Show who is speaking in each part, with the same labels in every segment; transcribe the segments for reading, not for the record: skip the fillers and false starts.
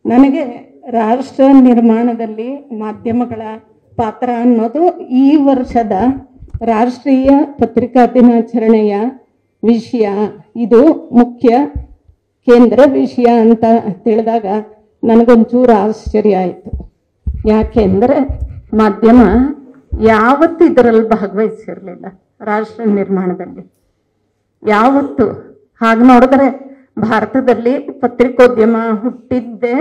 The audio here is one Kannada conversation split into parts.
Speaker 1: ನನಗೆ ರಾಷ್ಟ್ರ ನಿರ್ಮಾಣದಲ್ಲಿ ಮಾಧ್ಯಮಗಳ ಪಾತ್ರ ಅನ್ನೋದು ಈ ವರ್ಷದ ರಾಷ್ಟ್ರೀಯ ಪತ್ರಿಕಾ ದಿನಾಚರಣೆಯ ವಿಷಯ. ಇದು ಮುಖ್ಯ ಕೇಂದ್ರ ವಿಷಯ ಅಂತ ತಿಳಿದಾಗ ನನಗೊಂಚೂರು ಆಶ್ಚರ್ಯ ಆಯಿತು. ಯಾಕೆಂದರೆ ಮಾಧ್ಯಮ ಯಾವತ್ತೂ ಇದರಲ್ಲಿ ಭಾಗವಹಿಸಿರಲಿಲ್ಲ ರಾಷ್ಟ್ರ ನಿರ್ಮಾಣದಲ್ಲಿ, ಯಾವತ್ತು. ಹಾಗೆ ನೋಡಿದ್ರೆ ಭಾರತದಲ್ಲಿ ಪತ್ರಿಕೋದ್ಯಮ ಹುಟ್ಟಿದ್ದೇ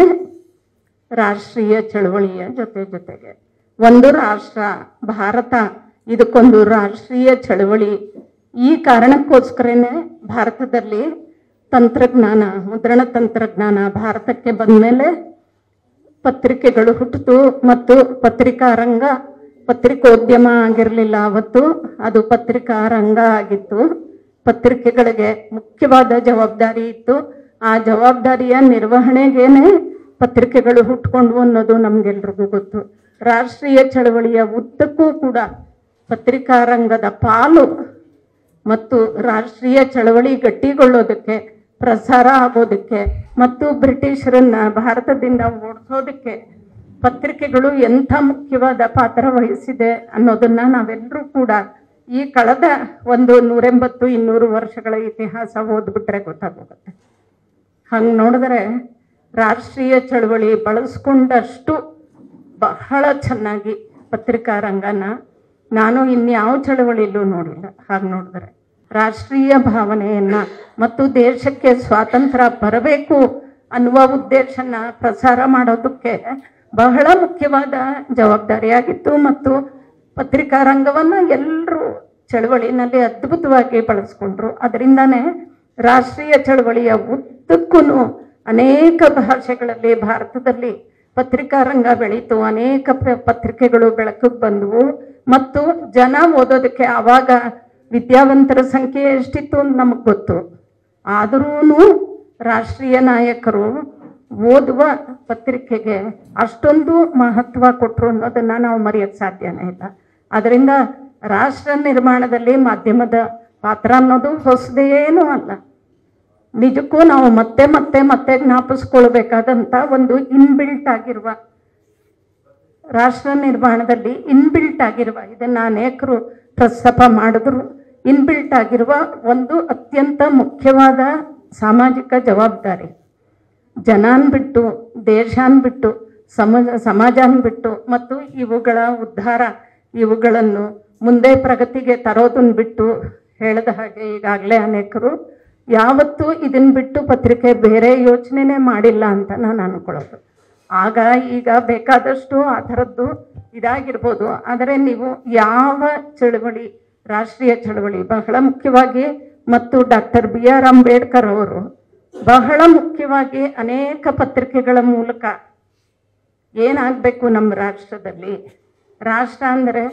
Speaker 1: ರಾಷ್ಟ್ರೀಯ ಚಳವಳಿಯ ಜೊತೆಗೆ. ಒಂದು ರಾಷ್ಟ್ರ ಭಾರತ, ಇದಕ್ಕೊಂದು ರಾಷ್ಟ್ರೀಯ ಚಳವಳಿ. ಈ ಕಾರಣಕ್ಕೋಸ್ಕರನೇ ಭಾರತದಲ್ಲಿ ತಂತ್ರಜ್ಞಾನ, ಮುದ್ರಣ ತಂತ್ರಜ್ಞಾನ ಭಾರತಕ್ಕೆ ಬಂದ ಮೇಲೆ ಪತ್ರಿಕೆಗಳು ಹುಟ್ಟಿತು. ಮತ್ತು ಪತ್ರಿಕಾ ರಂಗ ಪತ್ರಿಕೋದ್ಯಮ ಆಗಿರಲಿಲ್ಲ ಅವತ್ತು, ಅದು ಪತ್ರಿಕಾ ರಂಗ ಆಗಿತ್ತು. ಪತ್ರಿಕೆಗಳಿಗೆ ಮುಖ್ಯವಾದ ಜವಾಬ್ದಾರಿ ಇತ್ತು. ಆ ಜವಾಬ್ದಾರಿಯ ನಿರ್ವಹಣೆಗೇನೆ ಪತ್ರಿಕೆಗಳು ಹುಟ್ಕೊಂಡ್ವು ಅನ್ನೋದು ನಮಗೆಲ್ರಿಗೂ ಗೊತ್ತು. ರಾಷ್ಟ್ರೀಯ ಚಳವಳಿಯ ಉದ್ದಕ್ಕೂ ಕೂಡ ಪತ್ರಿಕಾ ರಂಗದ ಪಾಲು ಮತ್ತು ರಾಷ್ಟ್ರೀಯ ಚಳವಳಿ ಗಟ್ಟಿಗೊಳ್ಳೋದಕ್ಕೆ, ಪ್ರಸಾರ ಆಗೋದಕ್ಕೆ ಮತ್ತು ಬ್ರಿಟಿಷರನ್ನ ಭಾರತದಿಂದ ಓಡಿಸೋದಕ್ಕೆ ಪತ್ರಿಕೆಗಳು ಎಂಥ ಮುಖ್ಯವಾದ ಪಾತ್ರ ವಹಿಸಿದೆ ಅನ್ನೋದನ್ನು ನಾವೆಲ್ಲರೂ ಕೂಡ ಈ ಕಳೆದ 180-200 ವರ್ಷಗಳ ಇತಿಹಾಸ ಓದ್ಬಿಟ್ರೆ ಗೊತ್ತಾಗೋಗುತ್ತೆ. ಹಂಗೆ ನೋಡಿದ್ರೆ ರಾಷ್ಟ್ರೀಯ ಚಳವಳಿ ಬಳಸ್ಕೊಂಡಷ್ಟು ಬಹಳ ಚೆನ್ನಾಗಿ ಪತ್ರಿಕಾ ರಂಗನ ನಾನು ಇನ್ಯಾವ ಚಳವಳಿಯಲ್ಲೂ ನೋಡಿಲ್ಲ. ಹಾಗೆ ನೋಡಿದ್ರೆ ರಾಷ್ಟ್ರೀಯ ಭಾವನೆಯನ್ನು ಮತ್ತು ದೇಶಕ್ಕೆ ಸ್ವಾತಂತ್ರ್ಯ ಬರಬೇಕು ಅನ್ನುವ ಉದ್ದೇಶನ ಪ್ರಸಾರ ಮಾಡೋದಕ್ಕೆ ಬಹಳ ಮುಖ್ಯವಾದ ಜವಾಬ್ದಾರಿಯಾಗಿತ್ತು. ಮತ್ತು ಪತ್ರಿಕಾ ರಂಗವನ್ನು ಎಲ್ಲರೂ ಚಳವಳಿನಲ್ಲಿ ಅದ್ಭುತವಾಗಿ ಬಳಸ್ಕೊಂಡ್ರು. ಅದರಿಂದನೇ ರಾಷ್ಟ್ರೀಯ ಚಳವಳಿಯ ಉದ್ದಕ್ಕೂ ಅನೇಕ ಭಾಷೆಗಳಲ್ಲಿ ಭಾರತದಲ್ಲಿ ಪತ್ರಿಕಾ ರಂಗ ಬೆಳೀತು. ಅನೇಕ ಪತ್ರಿಕೆಗಳು ಬೆಳಕಿಗೆ ಬಂದವು ಮತ್ತು ಜನ ಓದೋದಕ್ಕೆ ಆವಾಗ ವಿದ್ಯಾವಂತರ ಸಂಖ್ಯೆ ಎಷ್ಟಿತ್ತು ಅಂತ ನಮಗೆ ಗೊತ್ತು. ಆದರೂ ರಾಷ್ಟ್ರೀಯ ನಾಯಕರು ಓದುವ ಪತ್ರಿಕೆಗೆ ಅಷ್ಟೊಂದು ಮಹತ್ವ ಕೊಟ್ಟರು ಅನ್ನೋದನ್ನು ನಾವು ಮರೆಯೋಕ್ಕೆ ಸಾಧ್ಯನೇ ಇಲ್ಲ. ಅದರಿಂದ ರಾಷ್ಟ್ರ ನಿರ್ಮಾಣದಲ್ಲಿ ಮಾಧ್ಯಮದ ಪಾತ್ರ ಅನ್ನೋದು ಹೊಸದೇನೂ ಅಲ್ಲ. ನಿಜಕ್ಕೂ ನಾವು ಮತ್ತೆ ಮತ್ತೆ ಮತ್ತೆ ಜ್ಞಾಪಿಸ್ಕೊಳ್ಬೇಕಾದಂಥ ಒಂದು ಇನ್ಬಿಲ್ಟ್ ಆಗಿರುವ, ರಾಷ್ಟ್ರ ನಿರ್ಮಾಣದಲ್ಲಿ ಇನ್ಬಿಲ್ಟ್ ಆಗಿರುವ, ಇದನ್ನು ಅನೇಕರು ಪ್ರಸ್ತಾಪ ಮಾಡಿದ್ರು, ಇನ್ಬಿಲ್ಟ್ ಆಗಿರುವ ಒಂದು ಅತ್ಯಂತ ಮುಖ್ಯವಾದ ಸಾಮಾಜಿಕ ಜವಾಬ್ದಾರಿ. ಜನಾನ್ ಬಿಟ್ಟು, ದೇಶಾನ್ ಬಿಟ್ಟು, ಸಮಾಜನ ಬಿಟ್ಟು ಮತ್ತು ಇವುಗಳ ಉದ್ಧಾರ, ಇವುಗಳನ್ನು ಮುಂದೆ ಪ್ರಗತಿಗೆ ತರೋದನ್ನು ಬಿಟ್ಟು, ಹೇಳಿದ ಹಾಗೆ ಈಗಾಗಲೇ ಅನೇಕರು ಯಾವತ್ತೂ ಇದನ್ನು ಬಿಟ್ಟು ಪತ್ರಿಕೆ ಬೇರೆ ಯೋಚನೆನೇ ಮಾಡಿಲ್ಲ ಅಂತ ನಾನು ಅಂದ್ಕೊಳ್ಳೋದು. ಆಗ ಈಗ ಬೇಕಾದಷ್ಟು ಆ ಥರದ್ದು ಇದಾಗಿರ್ಬೋದು. ಆದರೆ ನೀವು ಯಾವ ಚಳವಳಿ, ರಾಷ್ಟ್ರೀಯ ಚಳವಳಿ ಬಹಳ ಮುಖ್ಯವಾಗಿ, ಮತ್ತು ಡಾಕ್ಟರ್ BR ಅಂಬೇಡ್ಕರ್ ಅವರು ಬಹಳ ಮುಖ್ಯವಾಗಿ ಅನೇಕ ಪತ್ರಿಕೆಗಳ ಮೂಲಕ ಏನಾಗಬೇಕು ನಮ್ಮ ರಾಷ್ಟ್ರದಲ್ಲಿ. ರಾಷ್ಟ್ರ ಅಂದರೆ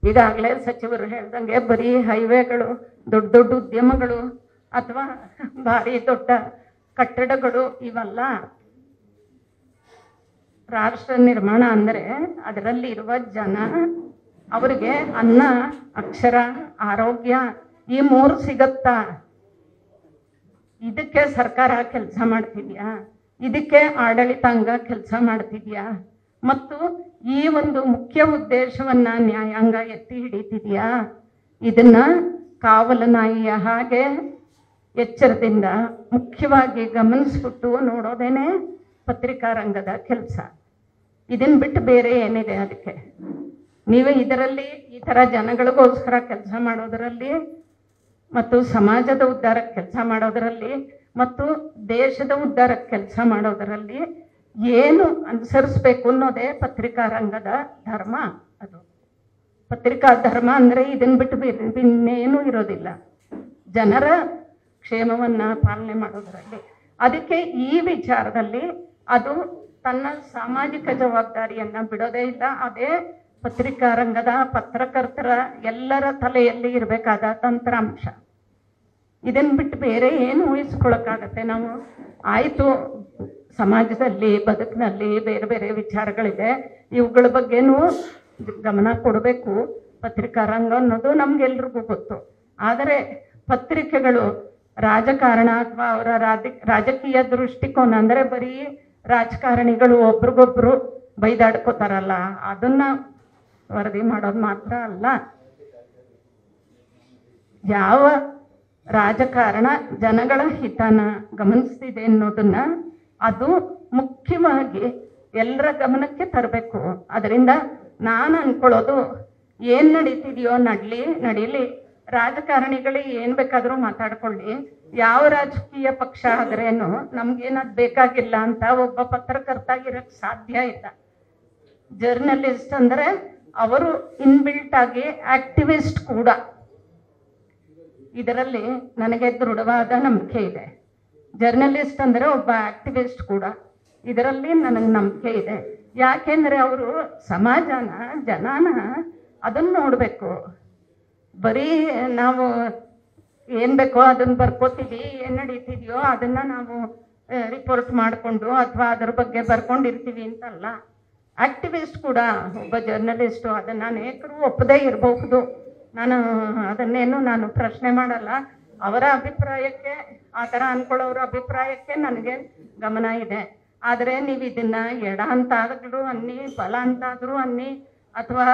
Speaker 1: ಈಗಾಗಲೇ ಸಚಿವರು ಹೇಳ್ದಂಗೆ ಬರೀ ಹೈವೇಗಳು, ದೊಡ್ಡ ದೊಡ್ಡ ಉದ್ಯಮಗಳು ಅಥವಾ ಭಾರಿ ದೊಡ್ಡ ಕಟ್ಟಡಗಳು ಇವಲ್ಲ. ರಾಷ್ಟ್ರ ನಿರ್ಮಾಣ ಅಂದರೆ ಅದರಲ್ಲಿ ಇರುವ ಜನ, ಅವರಿಗೆ ಅನ್ನ, ಅಕ್ಷರ, ಆರೋಗ್ಯ ಈ 3 ಸಿಗತ್ತಾ? ಇದಕ್ಕೆ ಸರ್ಕಾರ ಕೆಲಸ ಮಾಡ್ತಿದ್ಯಾ? ಇದಕ್ಕೆ ಆಡಳಿತಾಂಗ ಕೆಲಸ ಮಾಡ್ತಿದ್ಯಾ? ಮತ್ತು ಈ ಒಂದು ಮುಖ್ಯ ಉದ್ದೇಶವನ್ನು ನ್ಯಾಯಾಂಗ ಎತ್ತಿ ಹಿಡಿತಿದ್ಯಾ? ಇದನ್ನು ಕಾವಲು ನಾಯಿಯ ಹಾಗೆ ಎಚ್ಚರದಿಂದ ಮುಖ್ಯವಾಗಿ ಗಮನಿಸ್ಬಿಟ್ಟು ನೋಡೋದೇನೆ ಪತ್ರಿಕಾ ರಂಗದ ಕೆಲಸ. ಇದನ್ನು ಬಿಟ್ಟು ಬೇರೆ ಏನಿದೆ ಅದಕ್ಕೆ? ನೀವು ಇದರಲ್ಲಿ ಈ ಥರ ಜನಗಳಿಗೋಸ್ಕರ ಕೆಲಸ ಮಾಡೋದರಲ್ಲಿ ಮತ್ತು ಸಮಾಜದ ಉದ್ಧಾರಕ್ಕೆ ಕೆಲಸ ಮಾಡೋದರಲ್ಲಿ ಮತ್ತು ದೇಶದ ಉದ್ಧಾರಕ್ಕೆ ಕೆಲಸ ಮಾಡೋದರಲ್ಲಿ ಏನು ಅನುಸರಿಸ್ಬೇಕು ಅನ್ನೋದೇ ಪತ್ರಿಕಾ ರಂಗದ ಧರ್ಮ. ಅದು ಪತ್ರಿಕಾ ಧರ್ಮ ಅಂದರೆ ಇದನ್ನು ಬಿಟ್ಟು ಇನ್ನೇನೂ ಇರೋದಿಲ್ಲ. ಜನರ ಕ್ಷೇಮವನ್ನು ಪಾಲನೆ ಮಾಡೋದರಲ್ಲಿ. ಅದಕ್ಕೆ ಈ ವಿಚಾರದಲ್ಲಿ ಅದು ತನ್ನ ಸಾಮಾಜಿಕ ಜವಾಬ್ದಾರಿಯನ್ನು ಬಿಡೋದೇ ಇಲ್ಲ. ಅದೇ ಪತ್ರಿಕಾ ರಂಗದ ಪತ್ರಕರ್ತರ ಎಲ್ಲರ ತಲೆಯಲ್ಲಿ ಇರಬೇಕಾದ ತಂತ್ರಾಂಶ. ಇದನ್ನು ಬಿಟ್ಟು ಬೇರೆ ಏನು ಊಹಿಸ್ಕೊಳಕ್ಕಾಗತ್ತೆ ನಾವು? ಆಯಿತು, ಸಮಾಜದಲ್ಲಿ ಬದುಕಿನಲ್ಲಿ ಬೇರೆ ಬೇರೆ ವಿಚಾರಗಳಿದೆ, ಇವುಗಳ ಬಗ್ಗೆನೂ ಗಮನ ಕೊಡಬೇಕು ಪತ್ರಿಕಾ ರಂಗ ಅನ್ನೋದು ನಮಗೆಲ್ರಿಗೂ ಗೊತ್ತು. ಆದರೆ ಪತ್ರಿಕೆಗಳು ರಾಜಕಾರಣ ಅಥವಾ ಅವರ ರಾಜಕೀಯ ದೃಷ್ಟಿಕೋನ ಅಂದರೆ ಬರೀ ರಾಜಕಾರಣಿಗಳು ಒಬ್ರಿಗೊಬ್ರು ಬೈದಾಡ್ಕೋತಾರಲ್ಲ, ಅದನ್ನ ವರದಿ ಮಾಡೋದು ಮಾತ್ರ ಅಲ್ಲ. ಯಾವ ರಾಜಕಾರಣ ಜನಗಳ ಹಿತನ ಗಮನಿಸ್ತಿದೆ ಅನ್ನೋದನ್ನ ಅದು ಮುಖ್ಯವಾಗಿ ಎಲ್ಲರ ಗಮನಕ್ಕೆ ತರಬೇಕು. ಅದರಿಂದ ನಾನು ಅನ್ಕೊಳ್ಳೋದು, ಏನು ನಡೀತಿದೆಯೋ ನಡೀಲಿ, ರಾಜಕಾರಣಿಗಳಿಗೆ ಏನು ಬೇಕಾದರೂ ಮಾತಾಡ್ಕೊಳ್ಳಿ, ಯಾವ ರಾಜಕೀಯ ಪಕ್ಷ ಆದ್ರೇನು ನಮ್ಗೇನದು ಬೇಕಾಗಿಲ್ಲ ಅಂತ ಒಬ್ಬ ಪತ್ರಕರ್ತ ಇರಕ್ಕೆ ಸಾಧ್ಯ ಇಲ್ಲ. ಜರ್ನಲಿಸ್ಟ್ ಅಂದರೆ ಅವರು ಇನ್ಬಿಲ್ಟ್ ಆಗಿ ಆಕ್ಟಿವಿಸ್ಟ್ ಕೂಡ. ಇದರಲ್ಲಿ ನನಗೆ ದೃಢವಾದ ನಂಬಿಕೆ ಇದೆ. ಜರ್ನಲಿಸ್ಟ್ ಅಂದರೆ ಒಬ್ಬ ಆಕ್ಟಿವಿಸ್ಟ್ ಕೂಡ, ಇದರಲ್ಲಿ ನನಗೆ ನಂಬಿಕೆ ಇದೆ. ಯಾಕೆಂದರೆ ಅವರು ಸಮಾಜನ, ಜನನ ಅದನ್ನು ನೋಡಬೇಕು. ಬರೀ ನಾವು ಏನು ಬೇಕೋ ಅದನ್ನು ಬರ್ಕೋತೀವಿ, ಏನು ನಡೀತಿದೆಯೋ ಅದನ್ನು ನಾವು ರಿಪೋರ್ಟ್ ಮಾಡಿಕೊಂಡು ಅಥವಾ ಅದ್ರ ಬಗ್ಗೆ ಬರ್ಕೊಂಡಿರ್ತೀವಿ ಅಂತಲ್ಲ. ಆಕ್ಟಿವಿಸ್ಟ್ ಕೂಡ ಒಬ್ಬ ಜರ್ನಲಿಸ್ಟು. ಅದನ್ನು ಅನೇಕರು ಒಪ್ಪದೇ ಇರಬಹುದು, ನಾನು ಪ್ರಶ್ನೆ ಮಾಡಲ್ಲ. ಅವರ ಅಭಿಪ್ರಾಯಕ್ಕೆ, ಆ ಥರ ಅಂದ್ಕೊಳ್ಳೋರ ಅಭಿಪ್ರಾಯಕ್ಕೆ ನನಗೆ ಗಮನ ಇದೆ. ಆದರೆ ನೀವು ಇದನ್ನು ಎಡ ಅಂತಾದರೂ ಅನ್ನಿ, ಬಲ ಅಂತಾದರೂ ಅನ್ನಿ, ಅಥವಾ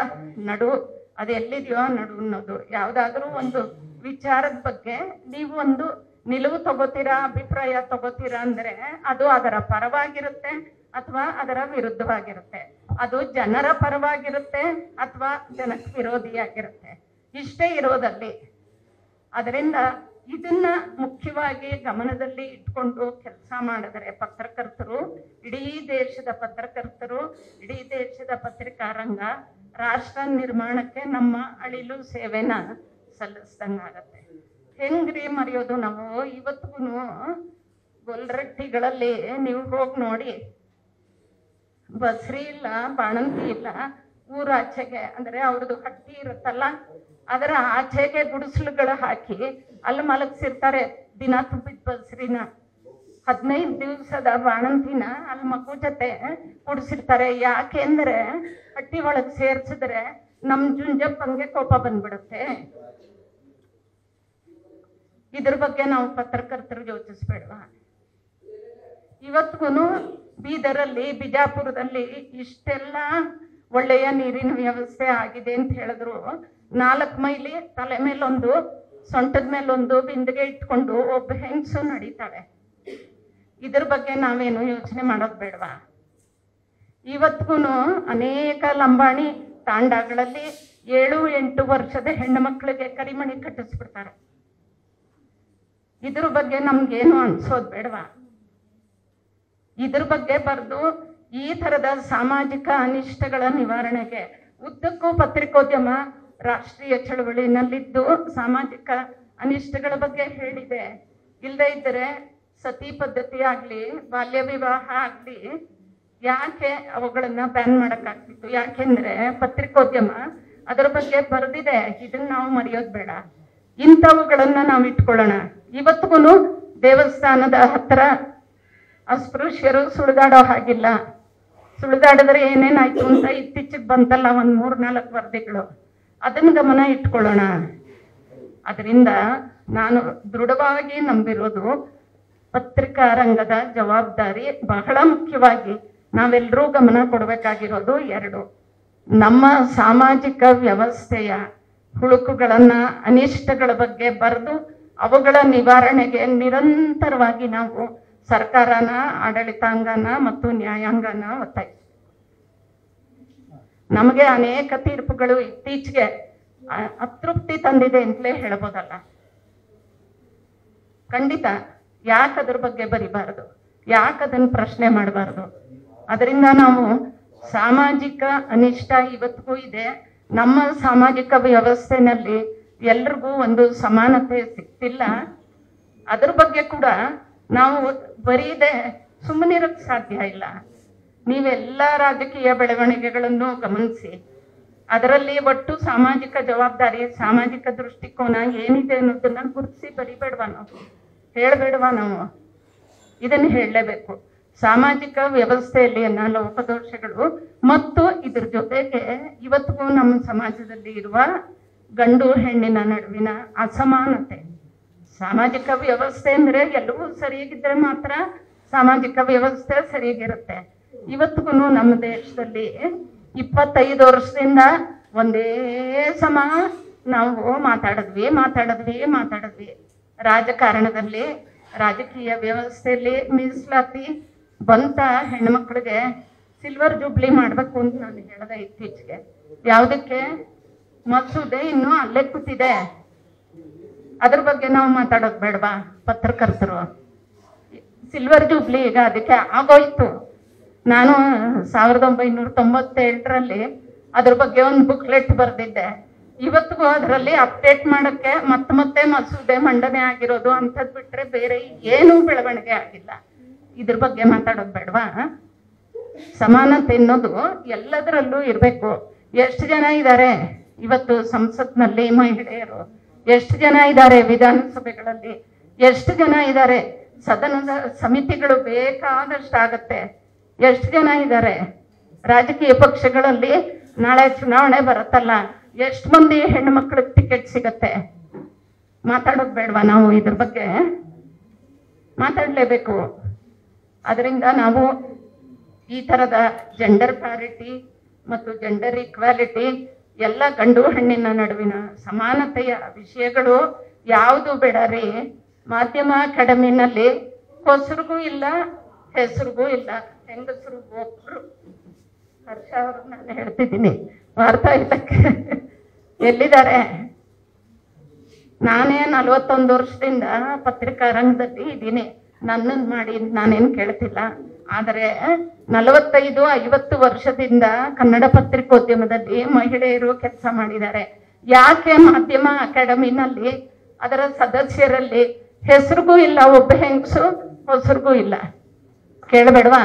Speaker 1: ಅದು ಎಲ್ಲಿದೆಯೋ ನಡು ಅನ್ನೋದು ಯಾವುದಾದ್ರೂ ಒಂದು ವಿಚಾರದ ಬಗ್ಗೆ ನೀವು ಒಂದು ನಿಲುವು ತಗೋತೀರಾ, ಅಭಿಪ್ರಾಯ ತಗೋತೀರಾ ಅಂದರೆ ಅದು ಅದರ ಪರವಾಗಿರುತ್ತೆ ಅಥವಾ ಅದರ ವಿರುದ್ಧವಾಗಿರುತ್ತೆ. ಅದು ಜನರ ಪರವಾಗಿರುತ್ತೆ ಅಥವಾ ಜನಕ್ಕೆ ವಿರೋಧಿಯಾಗಿರುತ್ತೆ. ಇಷ್ಟೇ ಇರೋದಲ್ಲಿ. ಅದರಿಂದ ಇದನ್ನ ಮುಖ್ಯವಾಗಿ ಗಮನದಲ್ಲಿ ಇಟ್ಕೊಂಡು ಕೆಲಸ ಮಾಡಿದರೆ ಪತ್ರಕರ್ತರು, ಇಡೀ ದೇಶದ ಪತ್ರಕರ್ತರು, ಇಡೀ ದೇಶದ ಪತ್ರಿಕಾ ರಂಗ ರಾಷ್ಟ್ರ ನಿರ್ಮಾಣಕ್ಕೆ ನಮ್ಮ ಅಳಿಲು ಸೇವೆನ ಸಲ್ಲಿಸ್ದಂಗಾಗತ್ತೆ. ಹೆಂಗ್ರಿ ಮರೆಯೋದು ನಾವು? ಇವತ್ತಿಗೂ ಗೊಲ್ರಟ್ಟಿಗಳಲ್ಲಿ ನೀವು ಹೋಗಿ ನೋಡಿ, ಬಸ್ರಿ ಇಲ್ಲ, ಬಾಣಂತಿ ಇಲ್ಲ, ಊರಾಚೆಗೆ ಅಂದರೆ ಅವ್ರದ್ದು ಹಟ್ಟಿ ಇರುತ್ತಲ್ಲ, ಅದರ ಆಚೆಗೆ ಗುಡಿಸಲುಗಳು ಹಾಕಿ ಅಲ್ಲಿ ಮಲಗಿಸಿರ್ತಾರೆ ದಿನ ತುಂಬಿದ ಬಸ್ರಿನ. 15 ದಿವಸದ ಬಾಣಂತಿನ ಅಲ್ಲಿ ಮಗು ಜೊತೆ ಕುಡಿಸಿರ್ತಾರೆ. ಯಾಕೆಂದ್ರೆ ಹಟ್ಟಿ ಒಳಗೆ ಸೇರ್ಸಿದ್ರೆ ನಮ್ಮ ಜುಂಜಪ್ಪಂಗೆ ಕೋಪ ಬಂದ್ಬಿಡುತ್ತೆ. ಇದ್ರ ಬಗ್ಗೆ ನಾವು ಪತ್ರಕರ್ತರು ಯೋಚಿಸ್ಬೇಡವಾ? ಇವತ್ತಿಗೂ ಬೀದರಲ್ಲಿ, ಬಿಜಾಪುರದಲ್ಲಿ ಇಷ್ಟೆಲ್ಲ ಒಳ್ಳೆಯ ನೀರಿನ ವ್ಯವಸ್ಥೆ ಆಗಿದೆ ಅಂತ ಹೇಳಿದ್ರು, 4 ಮೈಲಿ ತಲೆ ಮೇಲೊಂದು, ಸೊಂಟದ ಮೇಲೊಂದು ಬಿಂದಿಗೆ ಇಟ್ಕೊಂಡು ಒಬ್ಬ ಹೆಂಗಸು ನಡೀತಾಳೆ. ಇದ್ರ ಬಗ್ಗೆ ನಾವೇನು ಯೋಚನೆ ಮಾಡೋದು ಬೇಡವಾ? ಇವತ್ತಿಗೂ ಅನೇಕ ಲಂಬಾಣಿ ತಾಂಡಗಳಲ್ಲಿ 7-8 ವರ್ಷದ ಹೆಣ್ಣು ಮಕ್ಕಳಿಗೆ ಕರಿಮಣಿ ಕಟ್ಟಿಸ್ಬಿಡ್ತಾರೆ. ಇದ್ರ ಬಗ್ಗೆ ನಮ್ಗೇನು ಅನ್ಸೋದು ಬೇಡವಾ? ಇದ್ರ ಬಗ್ಗೆ ಬರೆದು ಈ ಥರದ ಸಾಮಾಜಿಕ ಅನಿಷ್ಟಗಳ ನಿವಾರಣೆಗೆ ಉದ್ದಕ್ಕೂ ಪತ್ರಿಕೋದ್ಯಮ ರಾಷ್ಟ್ರೀಯ ಚಳವಳಿನಲ್ಲಿದ್ದು ಸಾಮಾಜಿಕ ಅನಿಷ್ಟಗಳ ಬಗ್ಗೆ ಹೇಳಿದೆ. ಇಲ್ಲದೇ ಇದ್ದರೆ ಸತಿ ಪದ್ಧತಿ ಆಗಲಿ, ಬಾಲ್ಯ ವಿವಾಹ ಆಗಲಿ, ಯಾಕೆ ಅವುಗಳನ್ನ ಬ್ಯಾನ್ ಮಾಡೋಕ್ಕಾಗ್ತಿತ್ತು? ಯಾಕೆಂದರೆ ಪತ್ರಿಕೋದ್ಯಮ ಅದರ ಬಗ್ಗೆ ಬರೆದಿದೆ. ಇದನ್ನು ನಾವು ಮರೆಯೋದು ಬೇಡ. ಇಂಥವುಗಳನ್ನು ನಾವು ಇಟ್ಕೊಳ್ಳೋಣ. ಇವತ್ತಿಗೂ ದೇವಸ್ಥಾನದ ಹತ್ತಿರ ಅಸ್ಪೃಶ್ಯರು ಸುಳಿದಾಡೋ ಹಾಗಿಲ್ಲ. ಸುಳಿದಾಡಿದ್ರೆ ಏನೇನಾಯ್ತು ಅಂತ ಇತ್ತೀಚೆಗೆ ಬಂತಲ್ಲ ಒಂದು 3-4 ವರದಿಗಳು, ಅದನ್ನು ಗಮನ ಇಟ್ಕೊಳ್ಳೋಣ. ಅದರಿಂದ ನಾನು ದೃಢವಾಗಿ ನಂಬಿರೋದು ಪತ್ರಿಕಾ ರಂಗದ ಜವಾಬ್ದಾರಿ ಬಹಳ ಮುಖ್ಯವಾಗಿ ನಾವೆಲ್ಲರೂ ಗಮನ ಕೊಡಬೇಕಾಗಿರೋದು 2. ನಮ್ಮ ಸಾಮಾಜಿಕ ವ್ಯವಸ್ಥೆಯ ಹುಳುಕುಗಳನ್ನು, ಅನಿಷ್ಟಗಳ ಬಗ್ಗೆ ಬರೆದು ಅವುಗಳ ನಿವಾರಣೆಗೆ ನಿರಂತರವಾಗಿ ನಾವು ಸರ್ಕಾರನ, ಆಡಳಿತಾಂಗನ ಮತ್ತು ನ್ಯಾಯಾಂಗನ ಒತ್ತಾಯಿಸಿ. ನಮಗೆ ಅನೇಕ ತೀರ್ಪುಗಳು ಇತ್ತೀಚೆಗೆ ಅತೃಪ್ತಿ ತಂದಿದೆ ಅಂತಲೇ ಹೇಳ್ಬೋದಲ್ಲ. ಖಂಡಿತ. ಯಾಕೆ ಅದ್ರ ಬಗ್ಗೆ ಬರಿಬಾರ್ದು? ಯಾಕೆ ಅದನ್ನು ಪ್ರಶ್ನೆ ಮಾಡಬಾರ್ದು? ಅದರಿಂದ ನಾವು ಸಾಮಾಜಿಕ ಅನಿಷ್ಟ ಇವತ್ತಿಗೂ ಇದೆ. ನಮ್ಮ ಸಾಮಾಜಿಕ ವ್ಯವಸ್ಥೆನಲ್ಲಿ ಎಲ್ರಿಗೂ ಒಂದು ಸಮಾನತೆ ಸಿಗ್ತಿಲ್ಲ. ಅದ್ರ ಬಗ್ಗೆ ಕೂಡ ನಾವು ಬರೀದೆ ಸುಮ್ಮನಿರಕ್ಕೆ ಸಾಧ್ಯ ಇಲ್ಲ. ನೀವೆಲ್ಲ ರಾಜಕೀಯ ಬೆಳವಣಿಗೆಗಳನ್ನು ಗಮನಿಸಿ, ಅದರಲ್ಲಿ ಒಟ್ಟು ಸಾಮಾಜಿಕ ಜವಾಬ್ದಾರಿ, ಸಾಮಾಜಿಕ ದೃಷ್ಟಿಕೋನ ಏನಿದೆ ಅನ್ನೋದನ್ನ ಗುರುತಿಸಿ ಬರಿಬೇಡವಾ? ನಾವು ಹೇಳಬೇಡವಾ? ನಾವು ಇದನ್ನು ಹೇಳಲೇಬೇಕು. ಸಾಮಾಜಿಕ ವ್ಯವಸ್ಥೆಯಲ್ಲಿ ಲೋಪದೋಷಗಳು ಮತ್ತು ಇದ್ರ ಜೊತೆಗೆ ಇವತ್ತಿಗೂ ನಮ್ಮ ಸಮಾಜದಲ್ಲಿ ಇರುವ ಗಂಡು ಹೆಣ್ಣಿನ ನಡುವಿನ ಅಸಮಾನತೆ. ಸಾಮಾಜಿಕ ವ್ಯವಸ್ಥೆ ಅಂದರೆ ಎಲ್ಲವೂ ಸರಿಯಾಗಿದ್ದರೆ ಮಾತ್ರ ಸಾಮಾಜಿಕ ವ್ಯವಸ್ಥೆ ಸರಿಯಾಗಿರುತ್ತೆ. ಇವತ್ತಿಗೂ ನಮ್ಮ ದೇಶದಲ್ಲಿ 25 ವರ್ಷದಿಂದ ಒಂದೇ ಸಮ ನಾವು ಮಾತಾಡಿದ್ವಿ ರಾಜಕಾರಣದಲ್ಲಿ, ರಾಜಕೀಯ ವ್ಯವಸ್ಥೆಯಲ್ಲಿ ಮೀಸಲಾತಿ ಬಂತ ಹೆಣ್ಮಕ್ಳಿಗೆ ಸಿಲ್ವರ್ ಜೂಬ್ಲಿ ಮಾಡಬೇಕು ಅಂತ ನಾನು ಹೇಳಿದೆ ಇತ್ತೀಚೆಗೆ. ಯಾವುದಕ್ಕೆ? ಮಸೂದೆ ಇನ್ನೂ ಅಲ್ಲೇ ಕೂತಿದೆ, ಅದ್ರ ಬಗ್ಗೆ ನಾವು ಮಾತಾಡೋದು ಬೇಡವಾ ಪತ್ರಕರ್ತರು? ಸಿಲ್ವರ್ ಜೂಬ್ಲಿ ಈಗ ಅದಕ್ಕೆ ಆಗೋಯ್ತು. ನಾನು 1997ರಲ್ಲಿ ಅದ್ರ ಬಗ್ಗೆ ಒಂದು ಬುಕ್ಲೆಟ್ ಬರೆದಿದ್ದೆ. ಇವತ್ತಿಗೂ ಅದರಲ್ಲಿ ಅಪ್ಡೇಟ್ ಮಾಡೋಕ್ಕೆ ಮತ್ತೆ ಮಸೂದೆ ಮಂಡನೆ ಆಗಿರೋದು ಅಂಥದ್ದು ಬಿಟ್ಟರೆ ಬೇರೆ ಏನೂ ಬೆಳವಣಿಗೆ ಆಗಿಲ್ಲ. ಇದ್ರ ಬಗ್ಗೆ ಮಾತಾಡೋದು ಬೇಡವಾ? ಸಮಾನತೆ ಅನ್ನೋದು ಎಲ್ಲದರಲ್ಲೂ ಇರಬೇಕು. ಎಷ್ಟು ಜನ ಇದ್ದಾರೆ ಇವತ್ತು ಸಂಸತ್ನಲ್ಲಿ ಮಹಿಳೆಯರು? ಎಷ್ಟು ಜನ ಇದ್ದಾರೆ ವಿಧಾನಸಭೆಗಳಲ್ಲಿ? ಎಷ್ಟು ಜನ ಇದ್ದಾರೆ? ಸದನದ ಸಮಿತಿಗಳು ಬೇಕಾದಷ್ಟು ಆಗತ್ತೆ. ಎಷ್ಟು ಜನ ಇದ್ದಾರೆ? ರಾಜಕೀಯ ಪಕ್ಷಗಳಲ್ಲಿ ನಾಳೆ ಚುನಾವಣೆ ಬರುತ್ತಲ್ಲ, ಎಷ್ಟು ಮಂದಿ ಹೆಣ್ಣು ಮಕ್ಕಳಿಗೆ ಟಿಕೆಟ್ ಸಿಗತ್ತೆ? ಮಾತಾಡೋದು ಬೇಡವಾ ನಾವು? ಇದ್ರ ಬಗ್ಗೆ ಮಾತಾಡಲೇಬೇಕು. ಅದರಿಂದ ನಾವು ಈ ಥರದ ಜೆಂಡರ್ ಪ್ಯಾರಿಟಿ ಮತ್ತು ಜೆಂಡರ್ ಈಕ್ವಾಲಿಟಿ ಎಲ್ಲ ಗಂಡು ಹೆಣ್ಣಿನ ನಡುವಿನ ಸಮಾನತೆಯ ವಿಷಯಗಳು ಯಾವುದು ಬೇಡ ರೀ. ಮಾಧ್ಯಮ ಅಕಾಡೆಮಿನಲ್ಲಿ ಹೊಸರಿಗೂ ಇಲ್ಲ, ಹೆಸರಿಗೂ ಇಲ್ಲ. ಹೆಂಗಸರು ಒಬ್ರು, ಹರ್ಷ ಅವರು ನಾನು ಹೇಳ್ತಿದ್ದೀನಿ, ವಾರ್ತಾ ಇಲ್ಲಕ್ಕೆ ಎಲ್ಲಿದ್ದಾರೆ? ನಾನೇ 41 ವರ್ಷದಿಂದ ಪತ್ರಿಕಾ ರಂಗದಲ್ಲಿ ಇದ್ದೀನಿ. ನನ್ನನ್ನು ಮಾಡಿ ನಾನೇನು ಕೇಳ್ತಿಲ್ಲ. ಆದರೆ 45-50 ವರ್ಷದಿಂದ ಕನ್ನಡ ಪತ್ರಿಕೋದ್ಯಮದಲ್ಲಿ ಮಹಿಳೆಯರು ಕೆಲಸ ಮಾಡಿದ್ದಾರೆ. ಯಾಕೆ ಮಾಧ್ಯಮ ಅಕಾಡೆಮಿನಲ್ಲಿ ಅದರ ಸದಸ್ಯರಲ್ಲಿ ಹೆಸರಿಗೂ ಇಲ್ಲ, ಒಬ್ಬ ಹೆಂಗಸು ಹೊಸರಿಗೂ ಇಲ್ಲ? ಕೇಳಬೇಡವಾ?